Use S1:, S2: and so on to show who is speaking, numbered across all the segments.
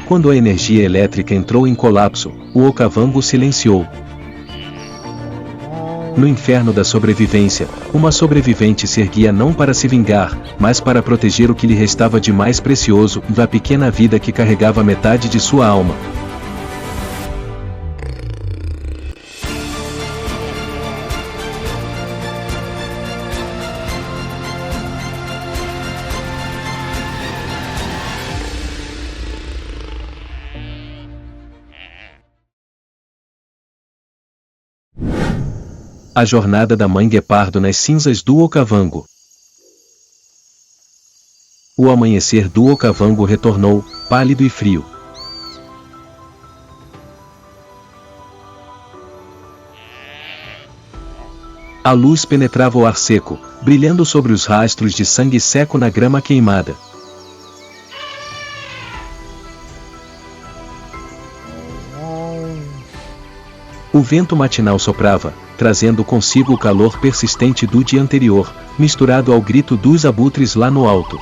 S1: Quando a energia elétrica entrou em colapso, o Okavango silenciou. No inferno da sobrevivência, uma sobrevivente se erguia não para se vingar, mas para proteger o que lhe restava de mais precioso, da pequena vida que carregava metade de sua alma. A jornada da mãe guepardo nas cinzas do Okavango. O amanhecer do Okavango retornou, pálido e frio. A luz penetrava o ar seco, brilhando sobre os rastros de sangue seco na grama queimada. O vento matinal soprava, trazendo consigo o calor persistente do dia anterior, misturado ao grito dos abutres lá no alto.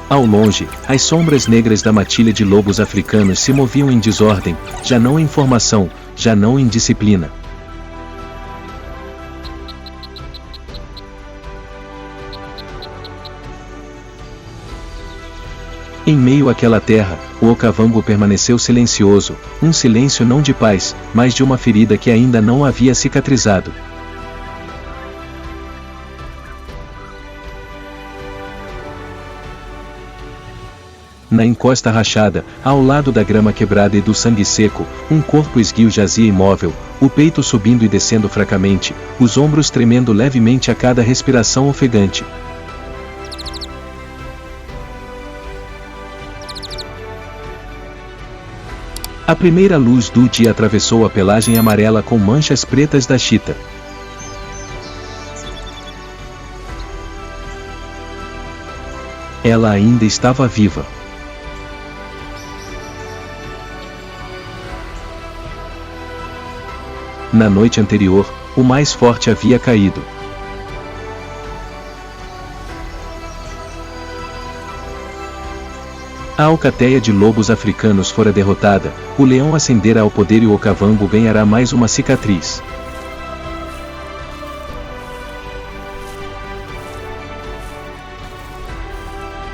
S1: Ao longe, as sombras negras da matilha de lobos africanos se moviam em desordem, já não em formação, já não em disciplina. Em meio àquela terra, o Okavango permaneceu silencioso, um silêncio não de paz, mas de uma ferida que ainda não havia cicatrizado. Na encosta rachada, ao lado da grama quebrada e do sangue seco, um corpo esguio jazia imóvel, o peito subindo e descendo fracamente, os ombros tremendo levemente a cada respiração ofegante. A primeira luz do dia atravessou a pelagem amarela com manchas pretas da chita. Ela ainda estava viva. Na noite anterior, o mais forte havia caído. A alcateia de lobos africanos fora derrotada, o leão ascendera ao poder e o Okavango ganhará mais uma cicatriz.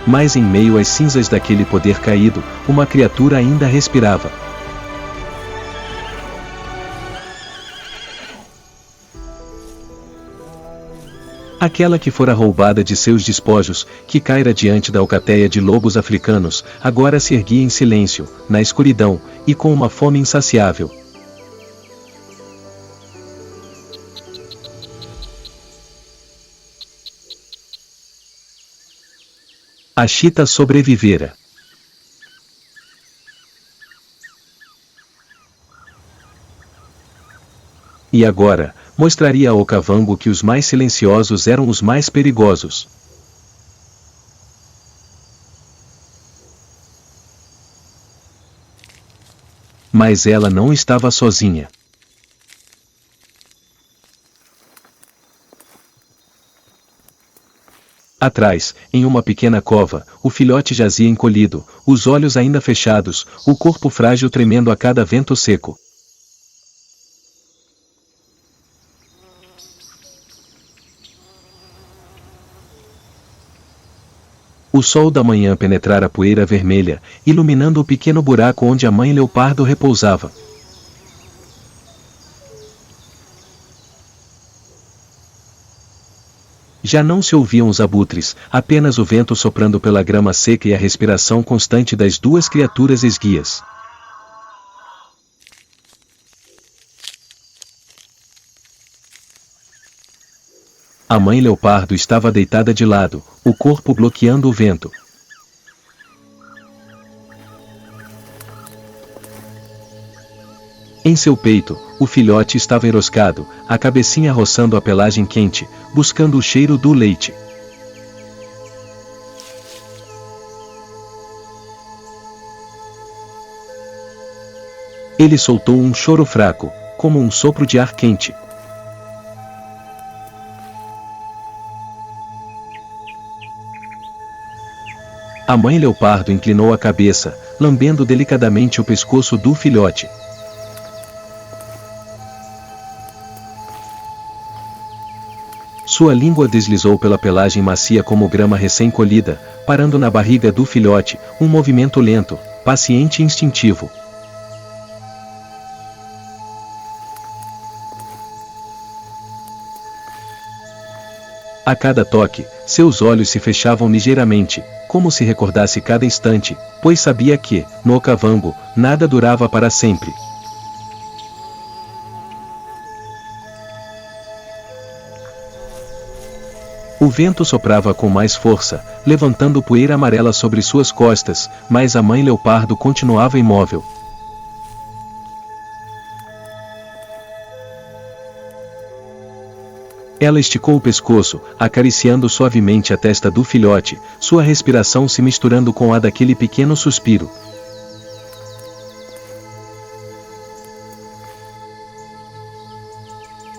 S1: Mas em meio às cinzas daquele poder caído, uma criatura ainda respirava. Aquela que fora roubada de seus despojos, que caira diante da alcateia de lobos africanos, agora se erguia em silêncio, na escuridão, e com uma fome insaciável. A chita sobrevivera. E agora, mostraria a Okavango que os mais silenciosos eram os mais perigosos. Mas ela não estava sozinha. Atrás, em uma pequena cova, o filhote jazia encolhido, os olhos ainda fechados, o corpo frágil tremendo a cada vento seco. O sol da manhã penetrara a poeira vermelha, iluminando o pequeno buraco onde a mãe leopardo repousava. Já não se ouviam os abutres, apenas o vento soprando pela grama seca e a respiração constante das duas criaturas esguias. A mãe leopardo estava deitada de lado, o corpo bloqueando o vento. Em seu peito, o filhote estava enroscado, a cabecinha roçando a pelagem quente, buscando o cheiro do leite. Ele soltou um choro fraco, como um sopro de ar quente. A mãe leopardo inclinou a cabeça, lambendo delicadamente o pescoço do filhote. Sua língua deslizou pela pelagem macia como grama recém-colhida, parando na barriga do filhote, um movimento lento, paciente e instintivo. A cada toque, seus olhos se fechavam ligeiramente, como se recordasse cada instante, pois sabia que, no Okavango, nada durava para sempre. O vento soprava com mais força, levantando poeira amarela sobre suas costas, mas a mãe leopardo continuava imóvel. Ela esticou o pescoço, acariciando suavemente a testa do filhote, sua respiração se misturando com a daquele pequeno suspiro.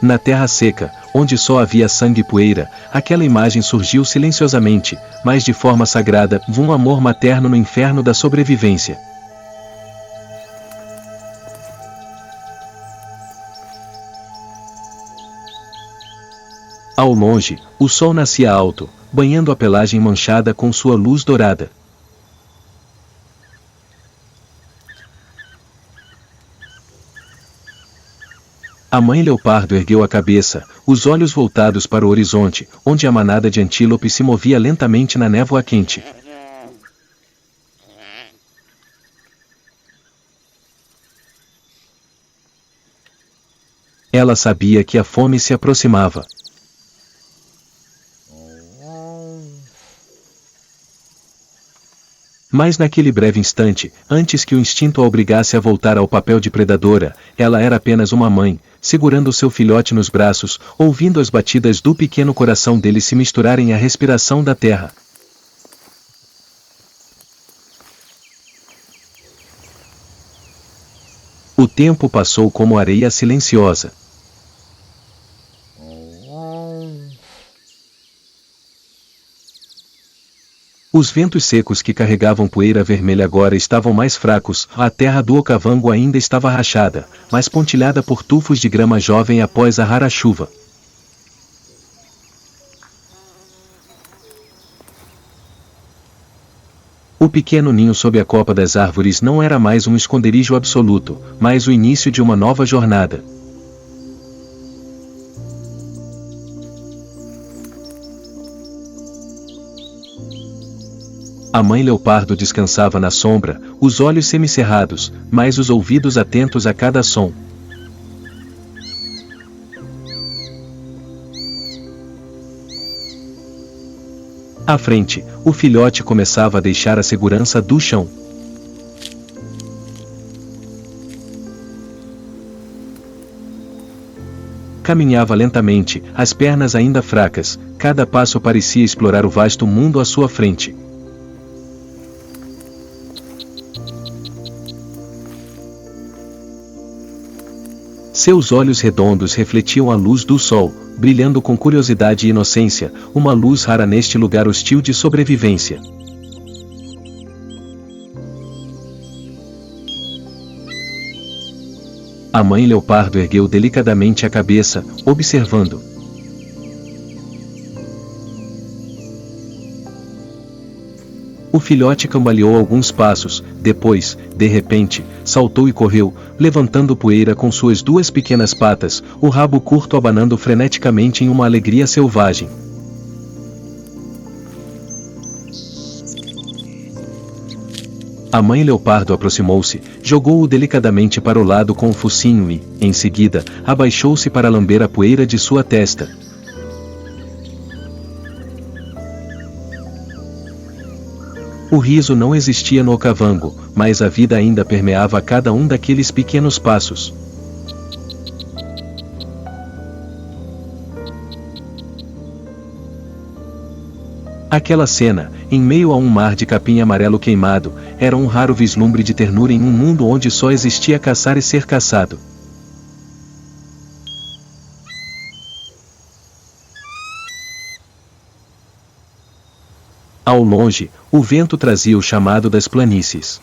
S1: Na terra seca, onde só havia sangue e poeira, aquela imagem surgiu silenciosamente, mas de forma sagrada, um amor materno no inferno da sobrevivência. Ao longe, o sol nascia alto, banhando a pelagem manchada com sua luz dourada. A mãe leopardo ergueu a cabeça, os olhos voltados para o horizonte, onde a manada de antílope se movia lentamente na névoa quente. Ela sabia que a fome se aproximava. Mas naquele breve instante, antes que o instinto a obrigasse a voltar ao papel de predadora, ela era apenas uma mãe, segurando seu filhote nos braços, ouvindo as batidas do pequeno coração dele se misturarem à respiração da terra. O tempo passou como areia silenciosa. Os ventos secos que carregavam poeira vermelha agora estavam mais fracos, a terra do Okavango ainda estava rachada, mas pontilhada por tufos de grama jovem após a rara chuva. O pequeno ninho sob a copa das árvores não era mais um esconderijo absoluto, mas o início de uma nova jornada. A mãe leopardo descansava na sombra, os olhos semicerrados, mas os ouvidos atentos a cada som. À frente, o filhote começava a deixar a segurança do chão. Caminhava lentamente, as pernas ainda fracas, cada passo parecia explorar o vasto mundo à sua frente. Seus olhos redondos refletiam a luz do sol, brilhando com curiosidade e inocência, uma luz rara neste lugar hostil de sobrevivência. A mãe leopardo ergueu delicadamente a cabeça, observando. O filhote cambaleou alguns passos, depois, de repente, saltou e correu, levantando poeira com suas duas pequenas patas, o rabo curto abanando freneticamente em uma alegria selvagem. A mãe leopardo aproximou-se, jogou-o delicadamente para o lado com o focinho e, em seguida, abaixou-se para lamber a poeira de sua testa. O riso não existia no Okavango, mas a vida ainda permeava cada um daqueles pequenos passos. Aquela cena, em meio a um mar de capim amarelo queimado, era um raro vislumbre de ternura em um mundo onde só existia caçar e ser caçado. Ao longe, o vento trazia o chamado das planícies.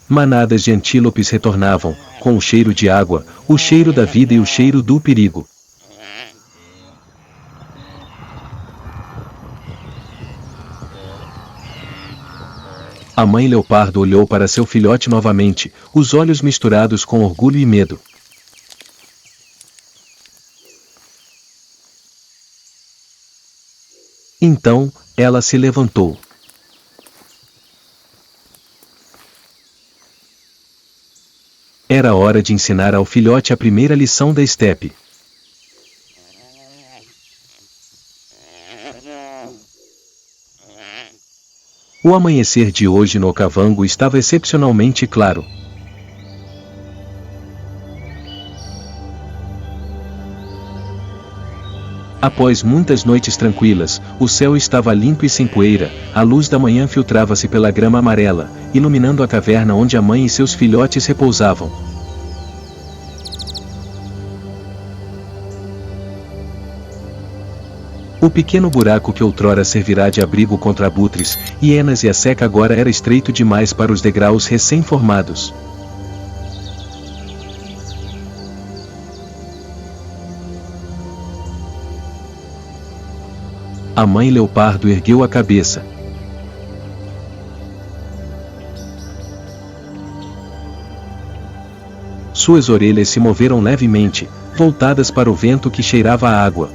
S1: Manadas de antílopes retornavam, com o cheiro de água, o cheiro da vida e o cheiro do perigo. A mãe leopardo olhou para seu filhote novamente, os olhos misturados com orgulho e medo. Então, ela se levantou. Era hora de ensinar ao filhote a primeira lição da estepe. O amanhecer de hoje no Okavango estava excepcionalmente claro. Após muitas noites tranquilas, o céu estava limpo e sem poeira, a luz da manhã filtrava-se pela grama amarela, iluminando a caverna onde a mãe e seus filhotes repousavam. O pequeno buraco que outrora servirá de abrigo contra abutres, hienas e a seca agora era estreito demais para os degraus recém-formados. A mãe leopardo ergueu a cabeça. Suas orelhas se moveram levemente, voltadas para o vento que cheirava a água.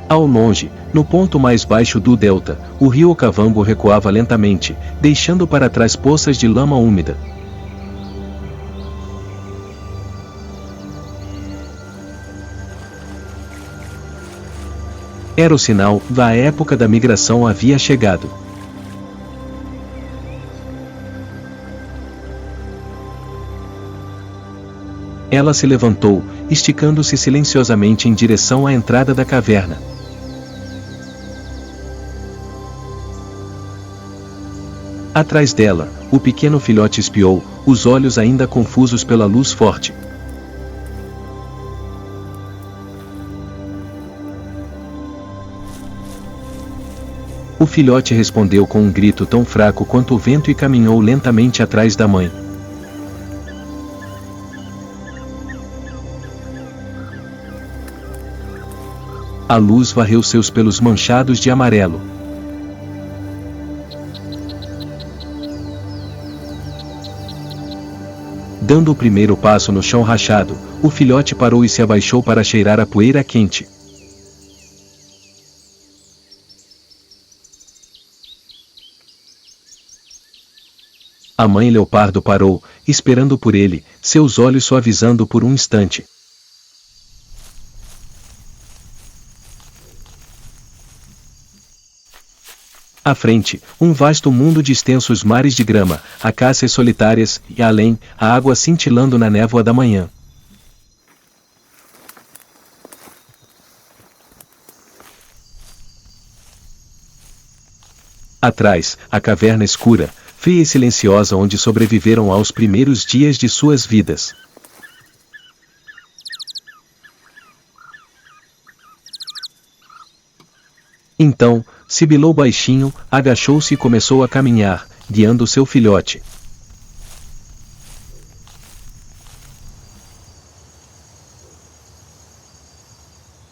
S1: Ao longe, no ponto mais baixo do delta, o rio Okavango recuava lentamente, deixando para trás poças de lama úmida. Era o sinal da época da migração havia chegado. Ela se levantou, esticando-se silenciosamente em direção à entrada da caverna. Atrás dela, o pequeno filhote espiou, os olhos ainda confusos pela luz forte. O filhote respondeu com um grito tão fraco quanto o vento e caminhou lentamente atrás da mãe. A luz varreu seus pelos manchados de amarelo. Dando o primeiro passo no chão rachado, o filhote parou e se abaixou para cheirar a poeira quente. A mãe leopardo parou, esperando por ele, seus olhos suavizando por um instante. À frente, um vasto mundo de extensos mares de grama, acácias solitárias, e além, a água cintilando na névoa da manhã. Atrás, a caverna escura, fria e silenciosa onde sobreviveram aos primeiros dias de suas vidas. Então, sibilou baixinho, agachou-se e começou a caminhar, guiando seu filhote.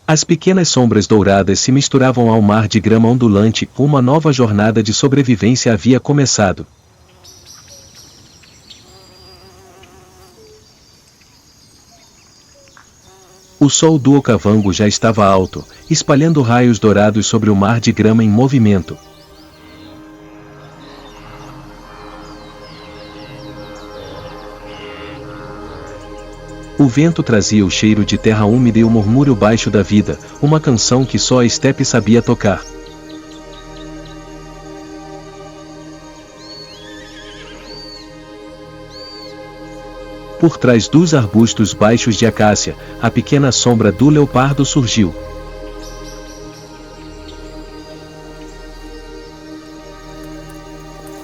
S1: As pequenas sombras douradas se misturavam ao mar de grama ondulante, uma nova jornada de sobrevivência havia começado. O sol do Okavango já estava alto, espalhando raios dourados sobre o mar de grama em movimento. O vento trazia o cheiro de terra úmida e o murmúrio baixo da vida, uma canção que só a estepe sabia tocar. Por trás dos arbustos baixos de acácia, a pequena sombra do leopardo surgiu.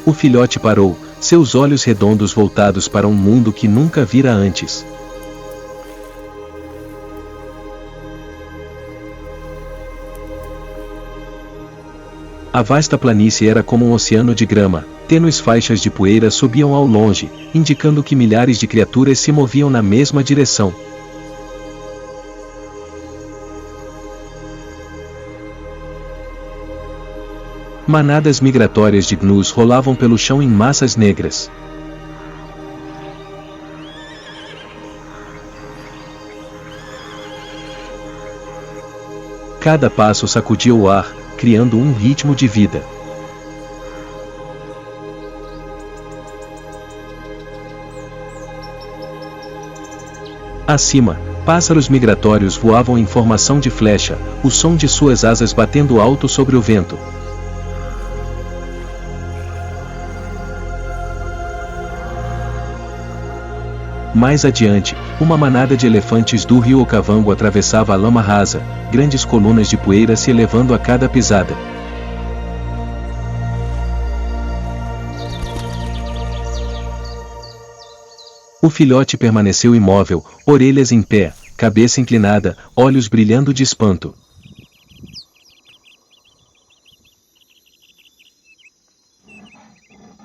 S1: O filhote parou, seus olhos redondos voltados para um mundo que nunca vira antes. A vasta planície era como um oceano de grama, tênues faixas de poeira subiam ao longe, indicando que milhares de criaturas se moviam na mesma direção. Manadas migratórias de gnus rolavam pelo chão em massas negras. Cada passo sacudia o ar, criando um ritmo de vida. Acima, pássaros migratórios voavam em formação de flecha, o som de suas asas batendo alto sobre o vento. Mais adiante, uma manada de elefantes do rio Okavango atravessava a lama rasa, grandes colunas de poeira se elevando a cada pisada. O filhote permaneceu imóvel, orelhas em pé, cabeça inclinada, olhos brilhando de espanto.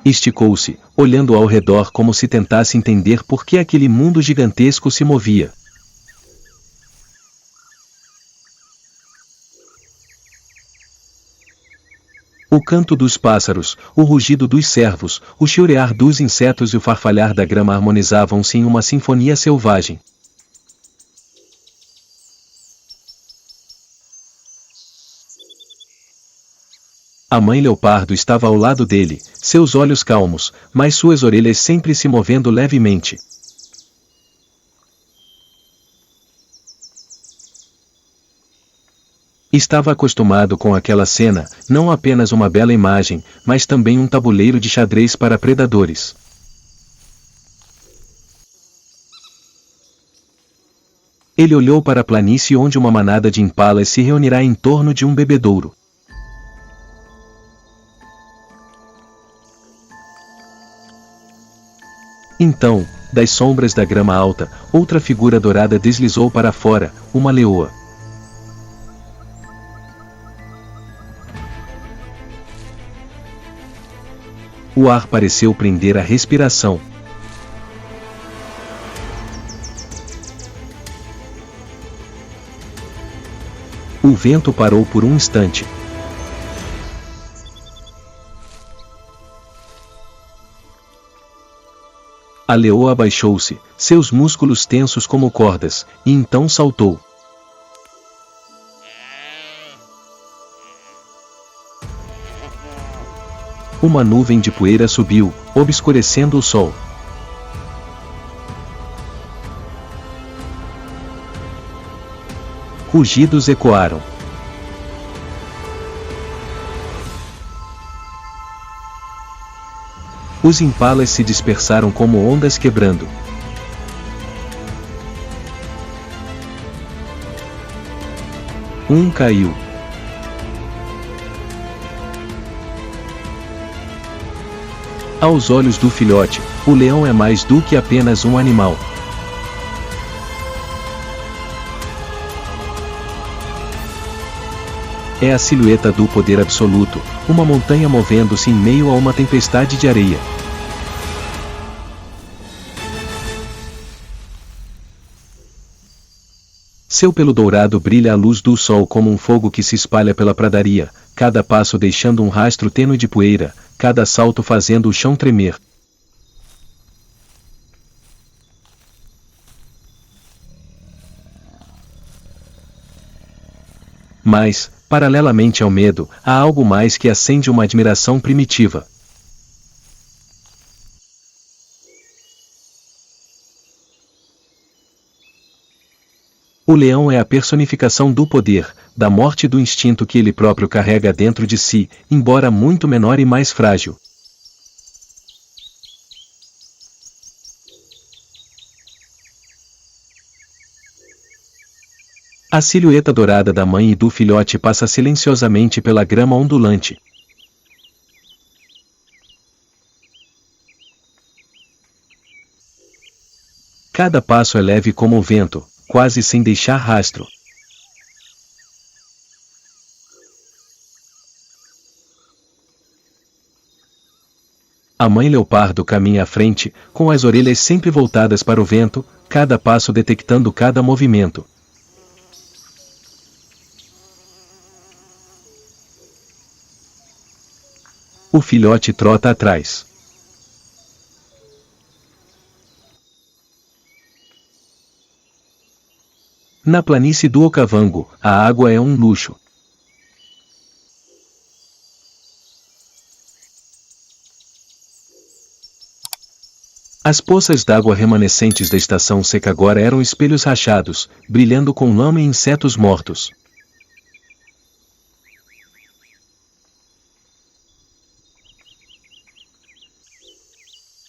S1: Esticou-se, olhando ao redor como se tentasse entender por que aquele mundo gigantesco se movia. O canto dos pássaros, o rugido dos cervos, o chiurear dos insetos e o farfalhar da grama harmonizavam-se em uma sinfonia selvagem. A mãe leopardo estava ao lado dele, seus olhos calmos, mas suas orelhas sempre se movendo levemente. Estava acostumado com aquela cena, não apenas uma bela imagem, mas também um tabuleiro de xadrez para predadores. Ele olhou para a planície onde uma manada de impalas se reunirá em torno de um bebedouro. Então, das sombras da grama alta, outra figura dourada deslizou para fora, uma leoa. O ar pareceu prender a respiração. O vento parou por um instante. A leoa abaixou-se, seus músculos tensos como cordas, e então saltou. Uma nuvem de poeira subiu, obscurecendo o sol. Rugidos ecoaram. Os impalas se dispersaram como ondas quebrando. Um caiu. Aos olhos do filhote, o leão é mais do que apenas um animal. É a silhueta do poder absoluto, uma montanha movendo-se em meio a uma tempestade de areia. Seu pelo dourado brilha à luz do sol como um fogo que se espalha pela pradaria, cada passo deixando um rastro tênue de poeira, cada salto fazendo o chão tremer. Mas, paralelamente ao medo, há algo mais que acende uma admiração primitiva. O leão é a personificação do poder, da morte do instinto que ele próprio carrega dentro de si, embora muito menor e mais frágil. A silhueta dourada da mãe e do filhote passa silenciosamente pela grama ondulante. Cada passo é leve como o vento, quase sem deixar rastro. A mãe leopardo caminha à frente, com as orelhas sempre voltadas para o vento, cada passo detectando cada movimento. O filhote trota atrás. Na planície do Okavango, a água é um luxo. As poças d'água remanescentes da estação seca agora eram espelhos rachados, brilhando com lama e insetos mortos.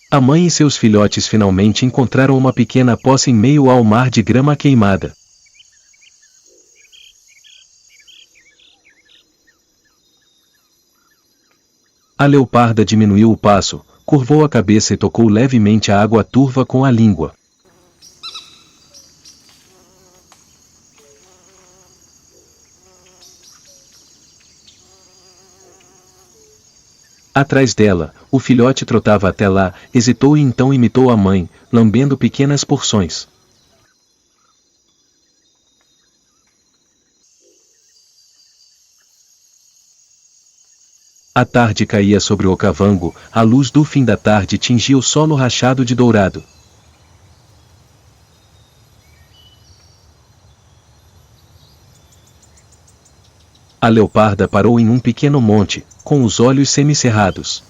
S1: A mãe e seus filhotes finalmente encontraram uma pequena poça em meio ao mar de grama queimada. A leoparda diminuiu o passo, curvou a cabeça e tocou levemente a água turva com a língua. Atrás dela, o filhote trotava até lá, hesitou e então imitou a mãe, lambendo pequenas porções. A tarde caía sobre o Okavango, a luz do fim da tarde tingia o solo rachado de dourado. A leoparda parou em um pequeno monte, com os olhos semicerrados.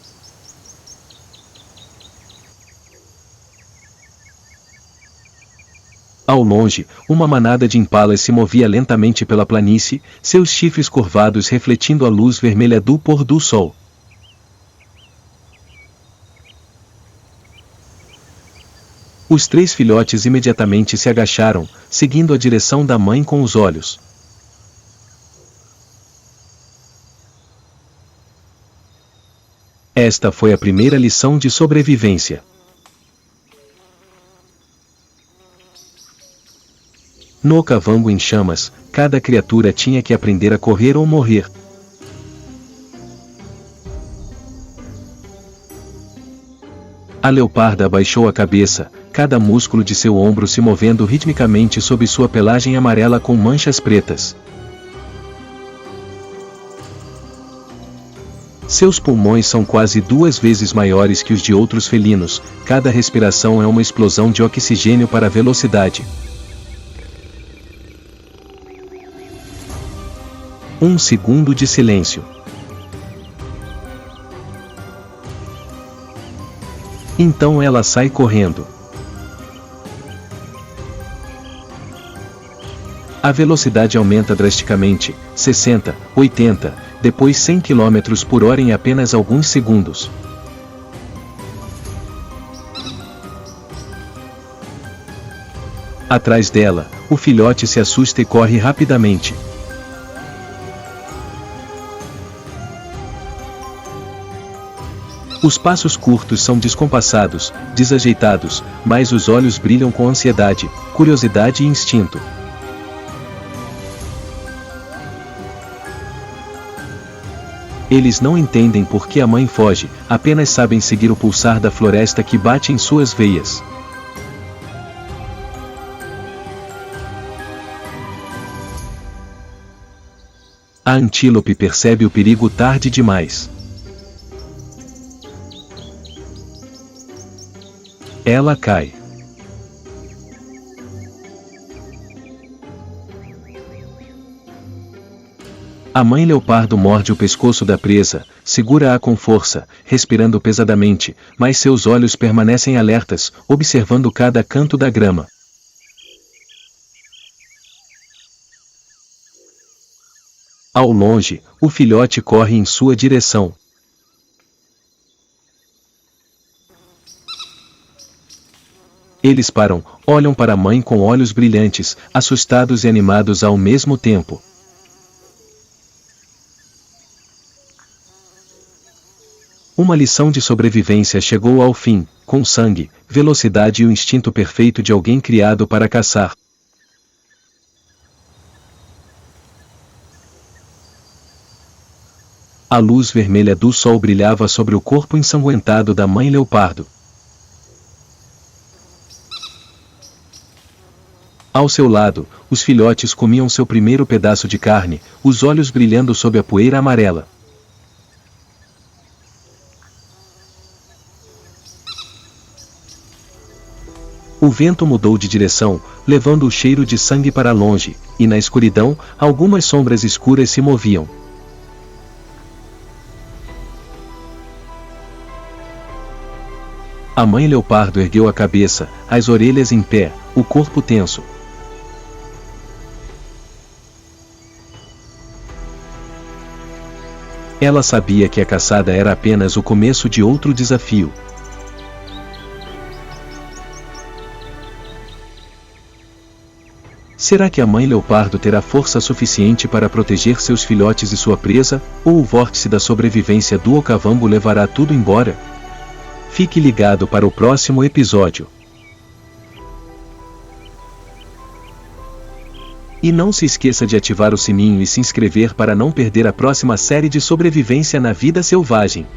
S1: Ao longe, uma manada de impalas se movia lentamente pela planície, seus chifres curvados refletindo a luz vermelha do pôr do sol. Os 3 filhotes imediatamente se agacharam, seguindo a direção da mãe com os olhos. Esta foi a primeira lição de sobrevivência. No Okavango em chamas, cada criatura tinha que aprender a correr ou morrer. A leoparda abaixou a cabeça, cada músculo de seu ombro se movendo ritmicamente sob sua pelagem amarela com manchas pretas. Seus pulmões são quase 2 vezes maiores que os de outros felinos, cada respiração é uma explosão de oxigênio para a velocidade. Um segundo de silêncio. Então ela sai correndo. A velocidade aumenta drasticamente, 60, 80, depois 100 km por hora em apenas alguns segundos. Atrás dela, o filhote se assusta e corre rapidamente. Os passos curtos são descompassados, desajeitados, mas os olhos brilham com ansiedade, curiosidade e instinto. Eles não entendem por que a mãe foge, apenas sabem seguir o pulsar da floresta que bate em suas veias. A antílope percebe o perigo tarde demais. Ela cai. A mãe leopardo morde o pescoço da presa, segura-a com força, respirando pesadamente, mas seus olhos permanecem alertas, observando cada canto da grama. Ao longe, o filhote corre em sua direção. Eles param, olham para a mãe com olhos brilhantes, assustados e animados ao mesmo tempo. Uma lição de sobrevivência chegou ao fim, com sangue, velocidade e o instinto perfeito de alguém criado para caçar. A luz vermelha do sol brilhava sobre o corpo ensanguentado da mãe leopardo. Ao seu lado, os filhotes comiam seu primeiro pedaço de carne, os olhos brilhando sob a poeira amarela. O vento mudou de direção, levando o cheiro de sangue para longe, e na escuridão, algumas sombras escuras se moviam. A mãe leopardo ergueu a cabeça, as orelhas em pé, o corpo tenso. Ela sabia que a caçada era apenas o começo de outro desafio. Será que a mãe leopardo terá força suficiente para proteger seus filhotes e sua presa, ou o vórtice da sobrevivência do Okavango levará tudo embora? Fique ligado para o próximo episódio. E não se esqueça de ativar o sininho e se inscrever para não perder a próxima série de sobrevivência na vida selvagem.